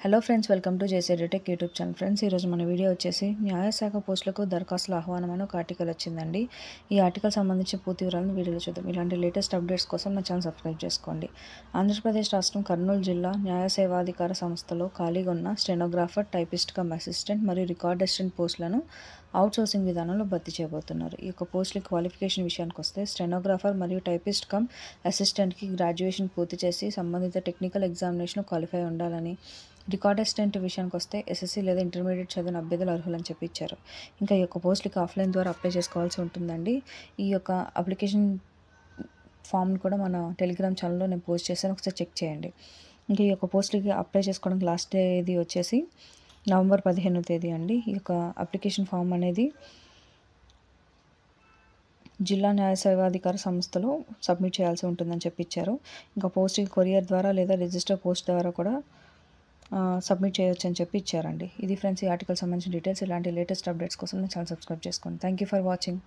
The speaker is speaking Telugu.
Hello friends, welcome to JC tech YouTube channel. Friends, ఈరోజు మన వీడియో వచ్చేసి న్యాయశాఖ పోస్టులకు దరఖాస్తుల ఆహ్వానం అని ఒక ఆర్టికల్ వచ్చిందండి. ఈ ఆర్టికల్ సంబంధించి పూర్తి వివరాలను వీడియోలో చూద్దాం. ఇలాంటి లేటెస్ట్ అప్డేట్స్ కోసం నా ఛానల్ సబ్స్క్రైబ్ చేసుకోండి. ఆంధ్రప్రదేశ్ రాష్ట్రం కర్నూలు జిల్లా న్యాయ సేవాధికార సంస్థలో ఖాళీగా ఉన్న స్టెనోగ్రాఫర్, టైపిస్ట్ కమ్ అసిస్టెంట్ మరియు రికార్డ్ అసిస్టెంట్ పోస్టులను అవుట్సోర్సింగ్ విధానంలో భర్తీ చేయబోతున్నారు. ఈ యొక్క పోస్టుల క్వాలిఫికేషన్ విషయానికి వస్తే స్టెనోగ్రాఫర్ మరియు టైపిస్ట్ కమ్ అసిస్టెంట్కి గ్రాడ్యుయేషన్ పూర్తి చేసి సంబంధిత టెక్నికల్ ఎగ్జామినేషన్ క్వాలిఫై ఉండాలని, రికార్డ్ అసిస్టెంట్ విషయానికి వస్తే ఎస్ఎస్సీ లేదా ఇంటర్మీడియట్ చదివిన అభ్యర్థులు అర్హులని చెప్పి ఇచ్చారు. ఇంకా ఈ యొక్క పోస్టులకి ఆఫ్లైన్ ద్వారా అప్లై చేసుకోవాల్సి ఉంటుందండి. ఈ యొక్క అప్లికేషన్ ఫామ్ని కూడా మన టెలిగ్రామ్ ఛానల్లో నేను పోస్ట్ చేశాను, ఒకసారి చెక్ చేయండి. ఇంకా ఈ యొక్క పోస్టులకి అప్లై చేసుకోవడానికి లాస్ట్ తేదీ వచ్చేసి నవంబర్ 15వ తేదీ అండి. ఈ యొక్క అప్లికేషన్ ఫామ్ అనేది జిల్లా న్యాయ సేవాధికార సంస్థలో సబ్మిట్ చేయాల్సి ఉంటుందని చెప్పి ఇచ్చారు. ఇంకా పోస్ట్కి కొరియర్ ద్వారా లేదా రిజిస్టర్ పోస్ట్ ద్వారా కూడా సబ్మిట్ చేయొచ్చు అని చెప్పి ఇచ్చారండి. ఇది ఫ్రెండ్స్, ఈ ఆర్టికల్ సంబంధించిన డీటెయిల్స్. ఇలాంటి లేటెస్ట్ అప్డేట్స్ కోసం నా ఛానల్ సబ్స్క్రైబ్ చేసుకోండి. Thank you for watching.